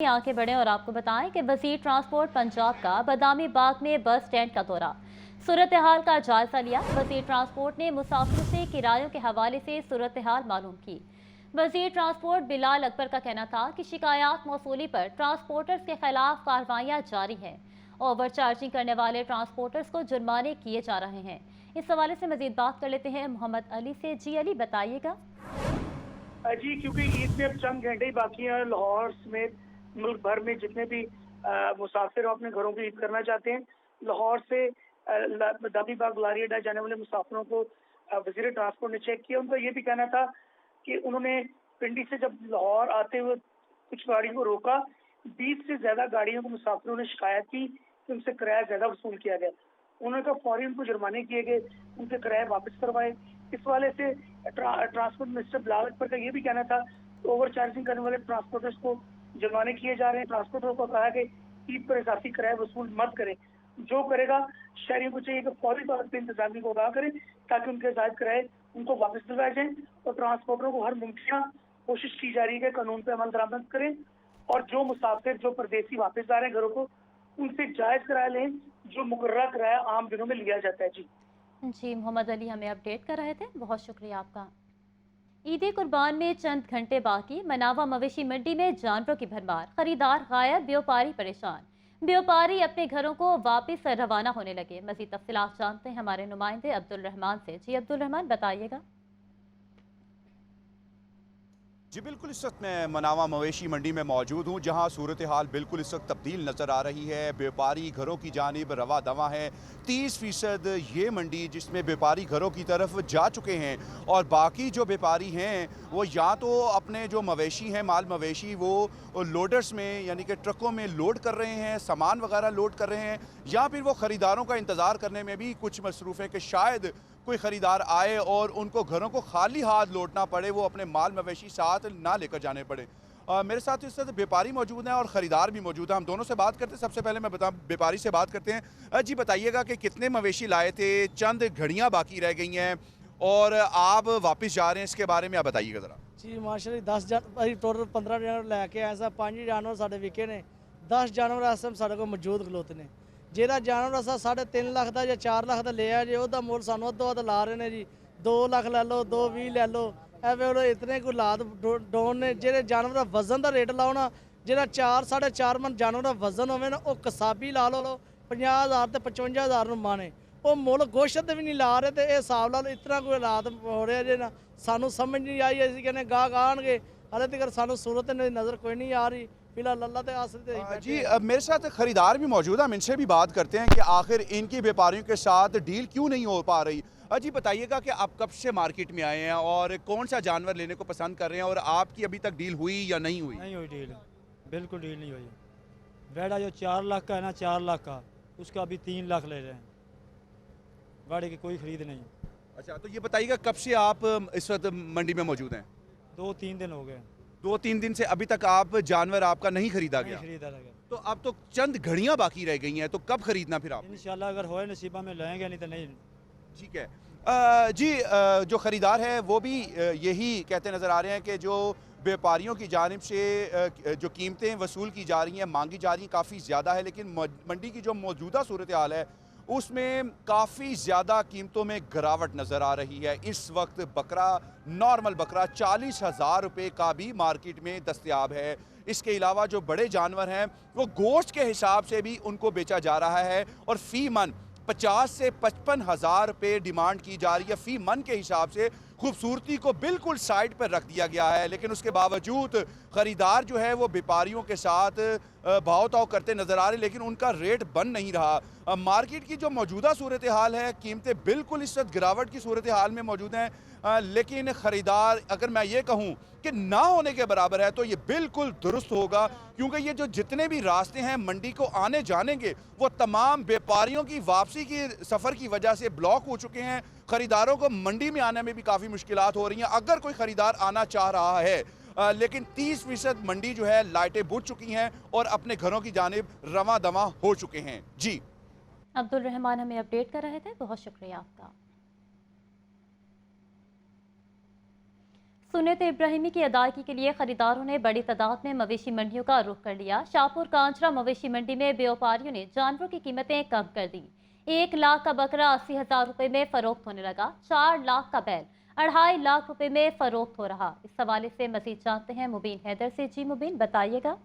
आगे बढ़े और आपको बताएं कि वजीर ट्रांसपोर्ट पंजाब का बदामी बाग में बस स्टैंड का दौरा, सूरत हाल का जायजा लिया। वजीर ट्रांसपोर्ट ने मुसाफिरों से किरायों के हवाले से सूरत हाल मालूम की। वजीर ट्रांसपोर्ट बिलाल अकबर का कहना था कि शिकायत मौसूली पर ट्रांसपोर्टर्स के खिलाफ कार्रवाइयाँ जारी हैं। ओवर चार्जिंग करने वाले ट्रांसपोर्टर्स को जुर्माने किए जा रहे हैं। इस हवाले से मजीद बात कर लेते हैं मोहम्मद अली से। जी अली, बताइएगा। जी, क्योंकि ईद में अब चंद घंटे ही बाकी हैं। लाहौर समेत मुल्क भर में जितने भी मुसाफिर अपने घरों की ईद करना चाहते हैं, लाहौर से दादी बाग लारी अड्डा जाने वाले मुसाफिरों को वजीर ट्रांसपोर्ट ने चेक किया। उनका ये भी कहना था कि उन्होंने पिंडी से जब लाहौर आते हुए कुछ गाड़ियों को रोका, 20 से ज्यादा गाड़ियों को मुसाफिरों ने शिकायत की कि उनसे किराया ज्यादा वसूल किया गया। उन्होंने कहा फौरी उनको जुर्माने किए गए, उनके किराए वापस करवाए। इस वाले से ट्रांसपोर्ट मिनिस्टर बिलाल अकबर का ये भी कहना था कि ओवर चार्जिंग करने वाले ट्रांसपोर्टर्स को जुर्माने किए जा रहे हैं। ट्रांसपोर्टर को कहा कि ईद पर इजाफी किराए वसूल मत करें। जो करेगा शहरियों को चाहिए कि फौरी तौर पर इंतजामिया को आगाह करें ताकि उनके जायद किराए उनको वापस दिलवाए जाएं। और ट्रांसपोर्टरों को हर मुमकिन कोशिश की जा रही है कि कानून पर अमल दरामद करें और जो मुसाफिर जो परदेसी वापस आ रहे हैं घरों को, उनसे जायज किराया लें जो मुकर्रर किराया आम दिनों में लिया जाता है। जी, मोहम्मद अली हमें अपडेट कर रहे थे, बहुत शुक्रिया आपका। ईद कुर्बान में चंद घंटे बाकी, मनावा मवेशी मंडी में जानवरों की भरमार, खरीदार गायब, व्यापारी परेशान। व्यापारी अपने घरों को वापस रवाना होने लगे। मजीद तफसीलात जानते हैं हमारे नुमाइंदे अब्दुल रहमान से। जी अब्दुल रहमान, बताइएगा। जी बिल्कुल, इस वक्त मैं मनावा मवेशी मंडी में मौजूद हूँ, जहाँ सूरत हाल बिल्कुल इस वक्त तब्दील नज़र आ रही है। व्यापारी घरों की जानिब रवा दवा है। 30% ये मंडी जिसमें व्यापारी घरों की तरफ जा चुके हैं और बाकी जो व्यापारी हैं वो या तो अपने जो मवेशी हैं, माल मवेशी, वो लोडर्स में यानी कि ट्रकों में लोड कर रहे हैं, सामान वगैरह लोड कर रहे हैं, या फिर वो ख़रीदारों का इंतज़ार करने में भी कुछ मसरूफ़ है कि शायद कोई ख़रीदार आए और उनको घरों को खाली हाथ लौटना पड़े, वो अपने माल मवेशी साथ ना लेकर जाने पड़े। मेरे साथ इस तरह व्यापारी मौजूद हैं और ख़रीदार भी मौजूद हैं। हम दोनों से बात करते हैं। सबसे पहले मैं व्यापारी से बात करते हैं। जी बताइएगा कि कितने मवेशी लाए थे, चंद घड़ियाँ बाकी रह गई हैं और आप वापस जा रहे हैं, इसके बारे में आप बताइएगा ज़रा। जी माशाल्लाह 10 टोटल 15 जानवर लैके आए सा। 5 जानवर साढ़े विके ने, 10 जानवर इस टाइम साढ़े को मौजूद खलोते ने। ਜਿਹੜਾ ਜਾਨਵਰ ਅਸਾਂ 3.5 ਲੱਖ ਦਾ ਜਾਂ 4 ਲੱਖ ਦਾ ਲਿਆ ਜੇ, ਉਹਦਾ ਮੁੱਲ ਸਾਨੂੰ ਅੱਧੋ ਅੱਧ ਲਾ ਰਹੇ ਨੇ ਜੀ। 2 ਲੱਖ ਲੈ ਲਓ, 2.20 ਲੈ ਲਓ, ਐਵੇਂ ਉਹ ਇਤਨੇ ਕੋ ਲਾਦ ਡੋਨ ਨੇ। ਜਿਹੜੇ ਜਾਨਵਰ ਦਾ ਵਜ਼ਨ ਦਾ ਰੇਟ ਲਾਓ ਨਾ, ਜਿਹੜਾ 4 4.5 ਮਣ ਜਾਨਵਰ ਦਾ ਵਜ਼ਨ ਹੋਵੇ ਨਾ, ਉਹ ਕਸਾਬੀ ਲਾ ਲਓ 50,000 ਤੇ 55,000 ਨੂੰ ਮਾਣੇ। ਉਹ ਮੁੱਲ ਗੋਸ਼ਤ ਵੀ ਨਹੀਂ ਲਾ ਰਹੇ ਤੇ ਇਹ ਹਿਸਾਬ ਲਾ ਲਓ ਇਤਨਾ ਕੋਈ ਹਾਲਾਤ ਹੋ ਰਿਹਾ ਜੇ ਨਾ, ਸਾਨੂੰ ਸਮਝ ਨਹੀਂ ਆਈ। ਅਸੀਂ ਕਹਿੰਦੇ ਗਾਹਕ ਆਣਗੇ, ਹਾਲੇ ਤੱਕ ਸਾਨੂੰ ਸੂਰਤ नज़र कोई नहीं आ रही। फिलहाल अल्लाह ते आसरे जी मेरे साथ खरीदार भी मौजूद है, हम इनसे भी बात करते हैं कि आखिर इनकी व्यापारियों के साथ डील क्यों नहीं हो पा रही। जी बताइएगा कि आप कब से मार्केट में आए हैं और कौन सा जानवर लेने को पसंद कर रहे हैं और आपकी अभी तक डील हुई या नहीं हुई? नहीं हुई डील, बिल्कुल डील नहीं हुई। बेड़ा जो 4 लाख का है ना, 4 लाख का, उसका अभी 3 लाख ले रहे हैं। गाड़ी की कोई खरीद नहीं। अच्छा, तो ये बताइएगा कब से आप इस वक्त मंडी में मौजूद हैं? 2-3 दिन हो गए। 2-3 दिन से अभी तक आप जानवर आपका नहीं खरीदा नहीं गया? खरीदा लगे। तो अब तो चंद घड़ियां बाकी रह गई हैं, तो कब खरीदना फिर आप? इंशाल्लाह अगर होए नसीबा में लेंगे, नहीं तो नहीं। ठीक है। जी जो ख़रीदार है वो भी यही कहते नज़र आ रहे हैं कि जो व्यापारियों की जानिब से जो कीमतें वसूल की जा रही हैं, मांगी जा रही हैं, काफ़ी ज़्यादा है, लेकिन मंडी की जो मौजूदा सूरत हाल है उसमें काफ़ी ज़्यादा कीमतों में गिरावट नज़र आ रही है। इस वक्त बकरा, नॉर्मल बकरा 40,000 रुपये का भी मार्केट में दस्तयाब है। इसके अलावा जो बड़े जानवर हैं वो गोश्त के हिसाब से भी उनको बेचा जा रहा है और फ़ी मन 50 से 55,000 रुपये डिमांड की जा रही है। फ़ी मन के हिसाब से खूबसूरती को बिल्कुल साइड पर रख दिया गया है, लेकिन उसके बावजूद ख़रीदार जो है वो व्यापारियों के साथ भाव ताव करते नज़र आ रहे, लेकिन उनका रेट बन नहीं रहा। मार्केट की जो मौजूदा सूरत हाल है, कीमतें बिल्कुल इस वक्त गिरावट की सूरत हाल में मौजूद हैं, लेकिन ख़रीदार अगर मैं ये कहूँ कि ना होने के बराबर है तो ये बिल्कुल दुरुस्त होगा, क्योंकि ये जो जितने भी रास्ते हैं मंडी को आने जाने के, वो तमाम व्यापारियों की वापसी की सफ़र की वजह से ब्लॉक हो चुके हैं। ख़रीदारों को मंडी में आने में भी काफ़ी मुश्किलात हो रही हैं अगर कोई ख़रीदार आना चाह रहा है। लेकिन 30% मंडी जो है लाइटें बुझ चुकी हैं और अपने घरों की जानिब रवां दवा हो चुके हैं। जी अब्दुल रहमान हमें अपडेट कर रहे थे, बहुत शुक्रिया आपका। सुन्नत इब्राहिमी की अदायगी के लिए खरीदारों ने बड़ी तादाद में मवेशी मंडियों का रुख कर लिया। शाहपुर कांचरा मवेशी मंडी में व्यापारियों ने जानवरों की कीमतें कम कर दी। 1 लाख का बकरा 80,000 रुपए में फरोख्त होने लगा। 4 लाख का बैल 2.5 लाख रुपए में फरोख्त हो रहा। इस हवाले से मजीद जानते हैं मुबीन हैदर से। जी मुबीन, बताइएगा।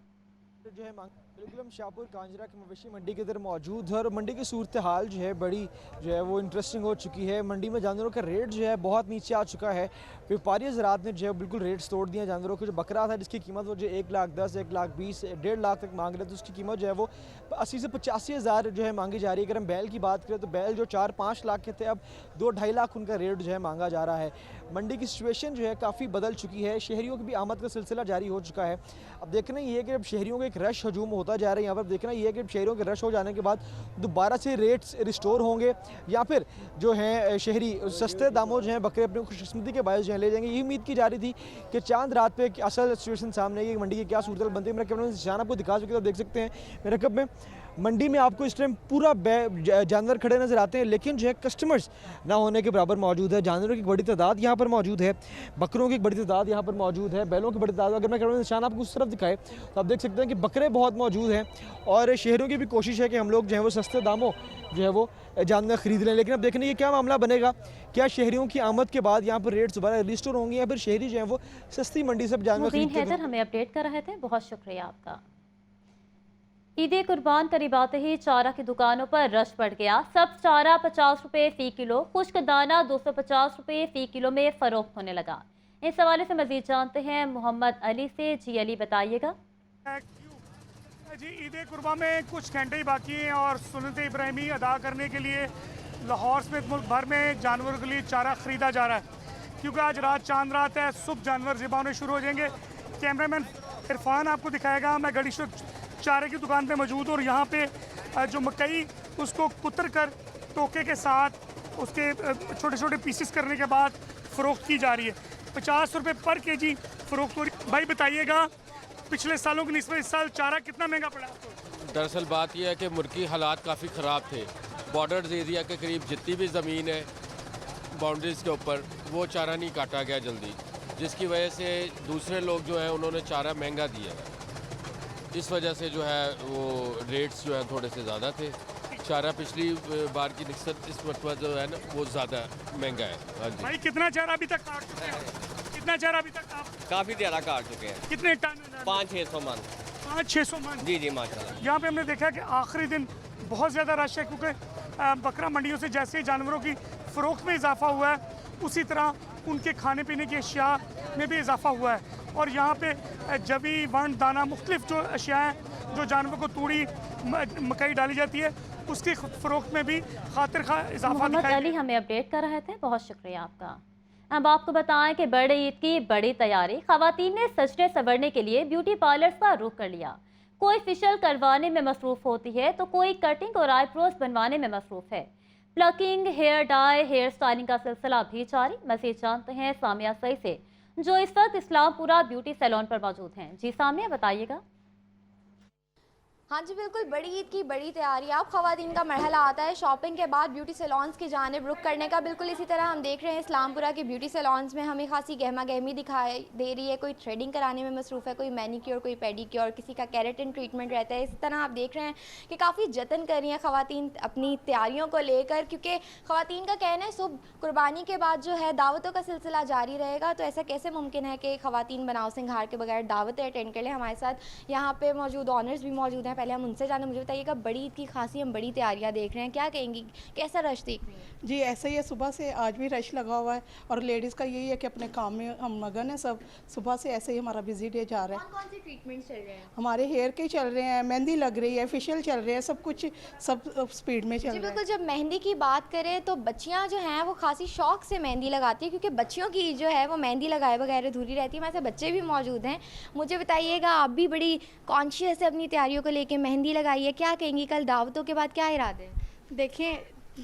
जो है बिल्कुल हम शाहपुर कांजरा की मवेशी मंडी के अंदर मौजूद है और मंडी की सूरत हाल जो है बड़ी जो है वो इंटरेस्टिंग हो चुकी है। मंडी में जानवरों का रेट जो है बहुत नीचे आ चुका है। व्यापारी हज़रात ने जो है बिल्कुल रेट्स तोड़ दिए जानवरों के। जो बकरा था जिसकी कीमत वो जो 1,10,000, 1,20,000, 1.5 लाख तक मांग रहे थे, उसकी कीमत जो है वो 80 से 85,000 जो है मांगी जा रही है। अगर हम बैल की बात करें तो बैल जो 4-5 लाख के थे अब 2-2.5 लाख उनका रेट जो है मांगा जा रहा है। मंडी की सिचुएशन जो है काफ़ी बदल चुकी है। शहरियों की भी आमद का सिलसिला जारी हो चुका है। अब देखना ये है कि अब शहरियों का एक रश हजूम होता जा रहा है। यहाँ पर देखना ये है कि शहरियों के रश हो जाने के बाद दोबारा से रेट्स रिस्टोर होंगे या फिर जो है शहरी सस्ते दामों जो हैं बकरे अपनी खुशकिस्मती के बायस जो है ले जाएंगे। यही उम्मीद की जा रही थी कि चांद रात पे असल सिचुएशन सामने आई, मंडी की क्या सूरत बनती है। मेरा कैमरा निशान आपको दिखा चुके, तो देख सकते हैं मेरे कब में मंडी में आपको इस टाइम पूरा जानवर खड़े नजर आते हैं, लेकिन जो है कस्टमर्स ना होने के बराबर मौजूद है। जानवरों की बड़ी तादाद यहाँ पर मौजूद है, बकरों की एक बड़ी तादाद यहाँ पर मौजूद है, बैलों की बड़ी तादाद। अगर मैं कैमरा निशान आपको उस तरफ दिखाए तो आप देख सकते हैं कि बकरे बहुत मौजूद हैं और शहरों की भी कोशिश है कि हम लोग जो है वो सस्ते दामों जो है वो जानवर खरीद लें। लेकिन अब देखने ये क्या मामला बनेगा, क्या शहरियों की आमद के बाद यहाँ पर रेट्स दोबारा रिस्टोर होंगे या फिर शहरी जो है वो सस्ती मंडी से जानवर खरीद। हमें अपडेट कर रहे थे, बहुत शुक्रिया आपका। ईद कुर्बान करीब आते ही चारा की दुकानों पर रश बढ़ गया। सब्ज चारा 50 रुपये फ़ी किलो, खुश्क दाना 250 रुपये फ़ी किलो में फ़रोख्त होने लगा। इस हवाले से मजीद जानते हैं मोहम्मद अली से। जी अली, बताइएगा। जी, ईद कुर्बान में कुछ घंटे ही बाकी हैं और सुन्नत इब्राहिमी अदा करने के लिए लाहौर समेत मुल्क भर में जानवरों के लिए चारा ख़रीदा जा रहा है, क्योंकि आज रात चांद रात है। सुबह जानवर ज़िबा होने शुरू हो जाएंगे। कैमरामैन इरफान आपको दिखाएगा। मैं गड़ी चारे की दुकान पे मौजूद और यहाँ पे जो मकई उसको कुतर कर टोके के साथ उसके छोटे छोटे पीसेस करने के बाद फ़रोख्त की जा रही है। 50 रुपये पर केजी फ़रोख्त हो रही। भाई बताइएगा, पिछले सालों की निस्बत इस साल चारा कितना महंगा पड़ा आपको? दरअसल बात यह है कि मुर्गी हालात काफ़ी ख़राब थे। बॉर्डर्स एरिया के करीब जितनी भी ज़मीन है बाउंड्रीज़ के ऊपर वो चारा नहीं काटा गया जल्दी, जिसकी वजह से दूसरे लोग जो हैं उन्होंने चारा महंगा दिया है। इस वजह से जो है वो रेट्स जो है थोड़े से ज़्यादा थे। चारा पिछली बार की निस्बत इस मरतबा जो है ना वो ज़्यादा महंगा है। हाँ जी भाई, कितना चारा अभी तक काट चुके हैं? कितना चारा अभी तक आप? काफ़ी ज़्यादा काट चुके हैं। कितने टन? 500-600 मन। 500-600 मन? जी माशाल्लाह। यहाँ पे हमने देखा कि आखिरी दिन बहुत ज़्यादा रश है, क्योंकि बकरा मंडियों से जैसे ही जानवरों की फ़रोख्त में इजाफा हुआ है उसी तरह उनके खाने पीने की अशिया में भी इजाफा हुआ है। और यहाँ पे जवी, वंड, दाना, मुख्तलिफ जो अशिया हैं जो जानवरों को तूड़ी मकई डाली जाती है उसकी फ़रोख्त में भी खातिर खा इजाफा मोहम्मद अली हमें अपडेट कर रहे थे, बहुत शुक्रिया आपका। अब आपको बताएं कि बड़े ईद की बड़ी तैयारी। खवातीन ने सजने संवरने के लिए ब्यूटी पार्लर्स का रुख कर लिया। कोई फेशियल करवाने में मसरूफ़ होती है तो कोई कटिंग और आईब्रोज बनवाने में मसरूफ़ है। Plucking, hair dye, hair styling का सिलसिला भी जारी। मज़ीद जानते हैं सामिया सई से, जो इस वक्त इस्लामपुरा ब्यूटी सैलून पर मौजूद हैं। जी सामिया, बताइएगा। हाँ जी बिल्कुल, बड़ी ईद की बड़ी तैयारी। अब ख़वातीन का मरहला आता है शॉपिंग के बाद ब्यूटी सैलून्स की जानिब रुख करने का। बिल्कुल इसी तरह हम देख रहे हैं इस्लामपुरा के ब्यूटी सैलून्स में हमें खासी गहमा गहमी दिखाई दे रही है। कोई थ्रेडिंग कराने में मसरूफ़ है, कोई मैनिक्योर, कोई पेडिक्योर, किसी का केराटिन ट्रीटमेंट रहता है। इस तरह आप देख रहे हैं कि काफ़ी जतन कर रही हैं ख़वातीन अपनी तैयारियों को लेकर, क्योंकि ख़वातीन का कहना है सुबह कुर्बानी के बाद जो है दावतों का सिलसिला जारी रहेगा। तो ऐसा कैसे मुमकिन है कि ख़वातीन बनाव सिंगार के बगैर दावतें अटेंड कर लें। हमारे साथ यहाँ पे मौजूद ऑनर्स भी मौजूद हैं। पहले हम उनसे जाने, मुझे बताइएगा, बड़ी ईद की खासी हम बड़ी तैयारियां देख रहे हैं, क्या कहेंगी, कैसा रश देख रही हैं? जी ऐसा ही है, सुबह से आज भी रश लगा हुआ है और लेडीज़ का यही है कि अपने काम में हम मगन हैं सब। सुबह से ऐसे ही हमारा बिजी डे जा रहा है। कौन से ट्रीटमेंट चल रहे हैं? हमारे हेयर के चल रहे हैं, मेहंदी लग रही है, फेशियल चल रहे हैं, सब कुछ सब स्पीड में चल रहा है। बिल्कुल, जब मेहंदी की बात करें तो बच्चियाँ जो हैं वो खासी शौक से मेहंदी लगाती है, क्योंकि बच्चियों की जो है वो मेहंदी लगाए बगैर अधूरी रहती है। हमारे साथ बच्चे भी मौजूद हैं। मुझे बताइएगा, आप भी बड़ी कॉन्शियस है अपनी तैयारियों को लेकर, मेहंदी लगाई है, क्या कहेंगी कल दावतों के बाद क्या इरादे हैं? देखिए,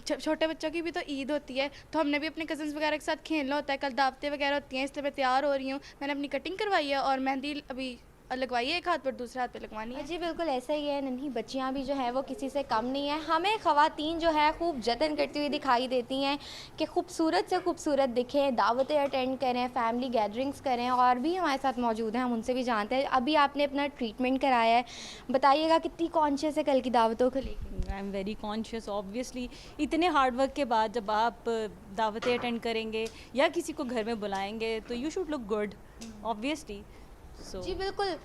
छोटे बच्चों की भी तो ईद होती है, तो हमने भी अपने कज़न्स वगैरह के साथ खेलना होता है। कल दावतें वगैरह होती हैं, इसलिए मैं तैयार हो रही हूँ। मैंने अपनी कटिंग करवाई है और मेहंदी अभी लगवाइए, एक हाथ पर दूसरे हाथ पे लगवानी है। जी बिल्कुल ऐसा ही है, नन्ही बच्चियां भी जो हैं वो किसी से कम नहीं है। हमें ख़वातीन जो है खूब जतन करती हुई दिखाई देती हैं कि खूबसूरत से खूबसूरत दिखें, दावतें अटेंड करें, फैमिली गैदरिंग्स करें। और भी हमारे साथ मौजूद हैं, हम उनसे भी जानते हैं। अभी आपने अपना ट्रीटमेंट कराया है, बताइएगा कितनी कॉन्शियस है कल की दावतों को लेकर? I am very conscious obviously. इतने हार्ड वर्क के बाद जब आप दावतें अटेंड करेंगे या किसी को घर में बुलाएंगे तो you should look good obviously. जी बिल्कुल,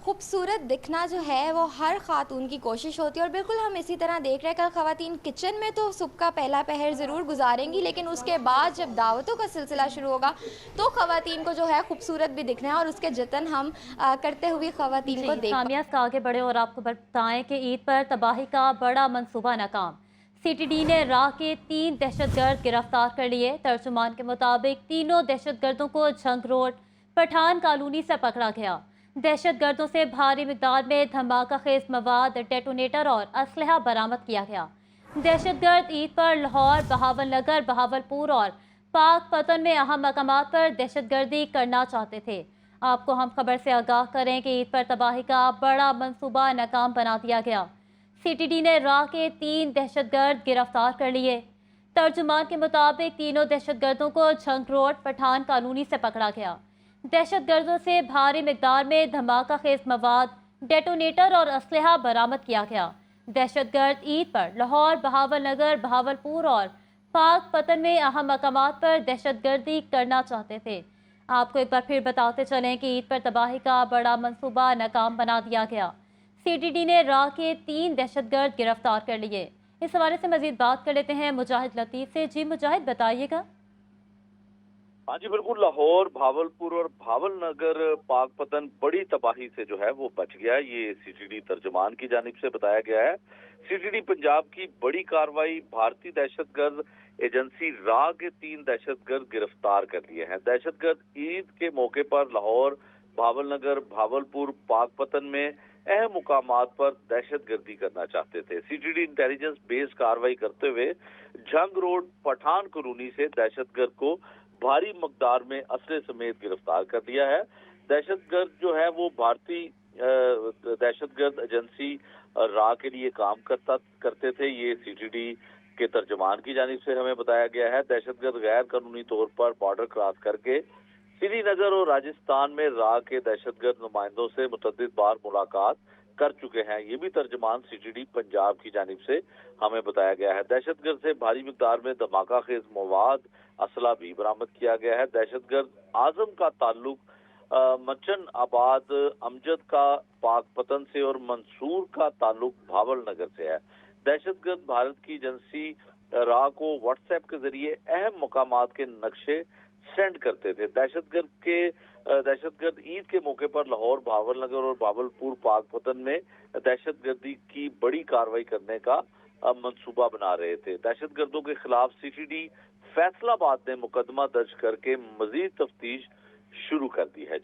खूबसूरत दिखना जो है वो हर ख़ातून की कोशिश होती है। और बिल्कुल हम इसी तरह देख रहे हैं, कल ख़वातीन किचन में तो सुबह का पहला पहर ज़रूर गुजारेंगी, लेकिन उसके बाद जब दावतों का सिलसिला शुरू होगा तो ख़वातीन को जो है खूबसूरत भी दिखना है और उसके जतन हम करते हुए ख़वातीन को देख। सामिया आगे बढ़े और आपको बताएं कि ईद पर तबाही का बड़ा मंसूबा नाकाम। CTD ने राह के 3 दहशतगर्द गिरफ्तार कर लिए। तर्जुमान के मुताबिक तीनों दहशतगर्दों को झंग रोड पठान कॉलोनी से पकड़ा गया। दहशतगर्दों से भारी मिकदार में धमाका खेज मवाद, डेटोनेटर और असलहा बरामद किया गया। दहशतगर्द ईद पर लाहौर, बहावल नगर, बहावलपुर और पाक पतन में अहम मकामात पर दहशतगर्दी करना चाहते थे। आपको हम खबर से आगाह करें कि ईद पर तबाही का बड़ा मंसूबा नाकाम बना दिया गया। CTD ने राह के 3 दहशतगर्द गिरफ्तार कर लिए। तर्जुमान के मुताबिक तीनों दहशतगर्दों को झंग रोड पठान कॉलोनी से पकड़ा गया। दहशतगर्दों से भारी मिकदार में धमाका खेज मवाद, डेटोनेटर और असलहा बरामद किया गया। दहशतगर्द ईद पर लाहौर, बहावल नगर, बहावलपुर और पाक पतन में अहम मकामात पर दहशतगर्दी करना चाहते थे। आपको एक बार फिर बताते चलें कि ईद पर तबाही का बड़ा मंसूबा नाकाम बना दिया गया। CTD ने राह के 3 दहशतगर्द गिरफ्तार कर लिए। इस हवाले से मजीद बात कर लेते हैं मुजाहिद लतीफ़ से। जी मुजाहिद, बताइएगा। हाँ जी बिल्कुल, लाहौर, भावलपुर और भावल नगर पाकपतन बड़ी तबाही से जो है वो बच गया। ये CTD तर्जुमान की जानिब से बताया गया है। CTD पंजाब की बड़ी कार्रवाई, भारतीय दहशतगर्द एजेंसी राह के 3 दहशतगर्द गिरफ्तार कर लिए हैं। दहशतगर्द ईद के मौके पर लाहौर, भावल नगर, भावलपुर, पाकपतन में अहम मुकामात पर दहशतगर्दी करना चाहते थे। CTD इंटेलिजेंस बेस्ड कार्रवाई करते हुए झंग रोड पठान कॉलोनी से दहशतगर्द को भारी मकदार में असले समेत गिरफ्तार कर लिया है। दहशतगर्द जो है वो भारतीय दहशतगर्द एजेंसी राह के लिए काम करते थे। ये CTD के तर्जुमान की जानिब से हमें बताया गया है। दहशतगर्द गैर कानूनी तौर पर बॉर्डर क्रॉस करके श्रीनगर और राजस्थान में राह के दहशतगर्द नुमाइंदों से मुतअद्दिद बार मुलाकात कर चुके हैं। ये भी तर्जुमान CTD पंजाब की जानिब से हमें बताया गया है। दहशतगर्द से भारी मिकदार में धमाका खेज मवाद, असला भी बरामद किया गया है। दहशतगर्द आजम का ताल्लुक मचन आबाद, अमजद का पाकपतन से और मंसूर का ताल्लुक भावल नगर से है। दहशतगर्द भारत की एजेंसी राह को व्हाट्सएप के जरिए अहम मकामात के नक्शे सेंड करते थे। दहशतगर्द ईद के मौके पर लाहौर, भावल नगर और भावलपुर पाकपतन में दहशतगर्दी की बड़ी कार्रवाई करने का मंसूबा बना रहे थे। दहशतगर्दों के खिलाफ CTD फैसलाबाद ने मुकदमा दर्ज करके मजीद तफ्तीश शुरू कर दी है।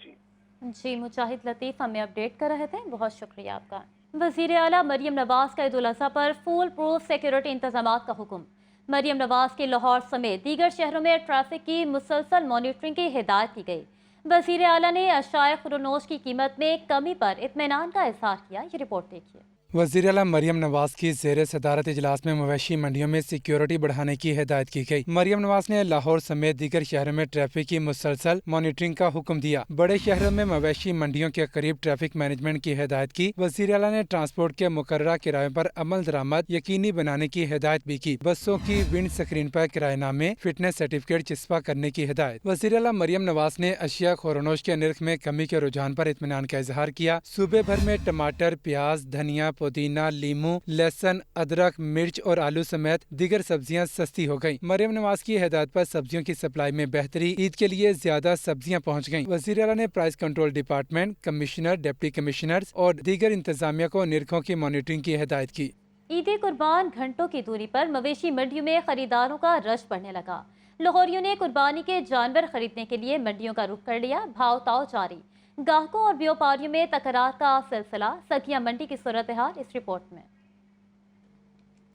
जी मुजाहिद लतीफ़ हमें अपडेट कर रहे थे, बहुत शुक्रिया आपका। वज़ीर आला मरियम नवाज का ईद उल अज़हा पर फुल प्रूफ सिक्योरिटी इंतजामात का हुक्म। मरियम नवाज के लाहौर समेत दीगर शहरों में ट्रैफिक की मुसलसल मॉनिटरिंग की हिदायत की गई। वज़ीर आला ने अशाए खुर्नोश की कीमत में कमी पर इत्मीनान का इज़हार किया। ये रिपोर्ट देखिए। वज़ीर आला मरियम नवाज की ज़ेर सदारत इजलास में मवेशी मंडियों में सिक्योरिटी बढ़ाने की हिदायत की गई। मरियम नवाज ने लाहौर समेत दीगर शहरों में ट्रैफिक की मुसलसल मॉनिटरिंग का हुक्म दिया। बड़े शहरों में मवेशी मंडियों के करीब ट्रैफिक मैनेजमेंट की हिदायत की। वज़ीर आला ने ट्रांसपोर्ट के मुकर्ररा किरायों पर अमल दरामद यकीनी बनाने की हिदायत भी की। बसों की विंड स्क्रीन पर किराएनामे, फिटनेस सर्टिफिकेट चिस्पा करने की हिदायत। वज़ीर आला मरियम नवाज ने अशिया खुर्नोश के निर्ख में कमी के रुझान पर इत्मीनान का इजहार किया। सूबे भर में टमाटर, प्याज, धनिया, पुदीना, लीमू, लहसुन, अदरक, मिर्च और आलू समेत दीगर सब्जियां सस्ती हो गयी। मरियम नवाज की हिदायत पर सब्जियों की सप्लाई में बेहतरी, ईद के लिए ज्यादा सब्जियां पहुंच गयी। वज़ीर आला ने price control department, commissioner, deputy commissioners और दीगर इंतजामिया को निर्खों की मॉनिटरिंग की हिदायत की। ईद कुर्बान घंटों की दूरी पर मवेशी मंडियों में खरीदारों का रश बढ़ने लगा। लाहौरियों ने कुर्बानी के जानवर खरीदने के लिए मंडियों का रुख कर लिया। भाव ताव जारी, गाहकों और व्यापारियों में तकरार का सिलसिला। सखिया मंडी की सूरत हाल इस रिपोर्ट में।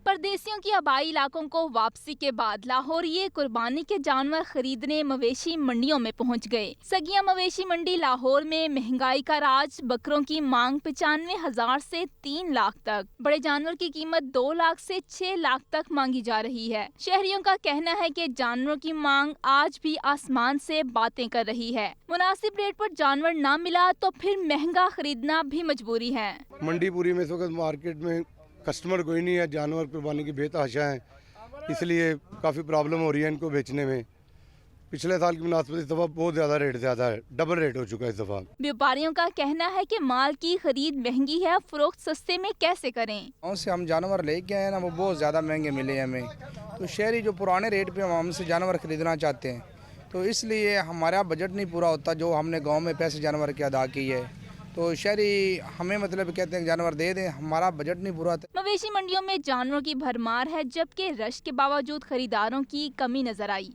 परदेशियों की आबाई इलाकों को वापसी के बाद लाहौरिये कुर्बानी के जानवर खरीदने मवेशी मंडियों में पहुंच गए। सगिया मवेशी मंडी लाहौर में महंगाई का राज, बकरों की मांग 95,000 से 3 लाख तक, बड़े जानवर की कीमत 2 लाख से 6 लाख तक मांगी जा रही है। शहरियों का कहना है कि जानवरों की मांग आज भी आसमान से बातें कर रही है। मुनासिब रेट पर जानवर न मिला तो फिर महंगा खरीदना भी मजबूरी है। मंडी पूरी में इस वक्त मार्केट में कस्टमर कोई नहीं है, जानवर कुर्बानी की बेतहाशा है, इसलिए काफ़ी प्रॉब्लम हो रही है इनको बेचने में। पिछले साल की मुनासिबत इस दफ़ा बहुत ज़्यादा है, डबल रेट हो चुका है इस दफ़ा। व्यापारियों का कहना है कि माल की खरीद महंगी है, फरोख्त सस्ते में कैसे करें। से हम जानवर लेके आए ना, वो बहुत ज़्यादा महंगे मिले हमें, तो शहरी जो पुराने रेट पे हम हमसे जानवर खरीदना चाहते हैं, तो इसलिए हमारा बजट नहीं पूरा होता जो हमने गाँव में पैसे जानवर के अदा किए है, तो शहरी हमें मतलब कहते हैं जानवर दे दें, हमारा बजट नहीं पूरा। मवेशी मंडियों में जानवरों की भरमार है, जबकि रश के बावजूद खरीदारों की कमी नजर आई।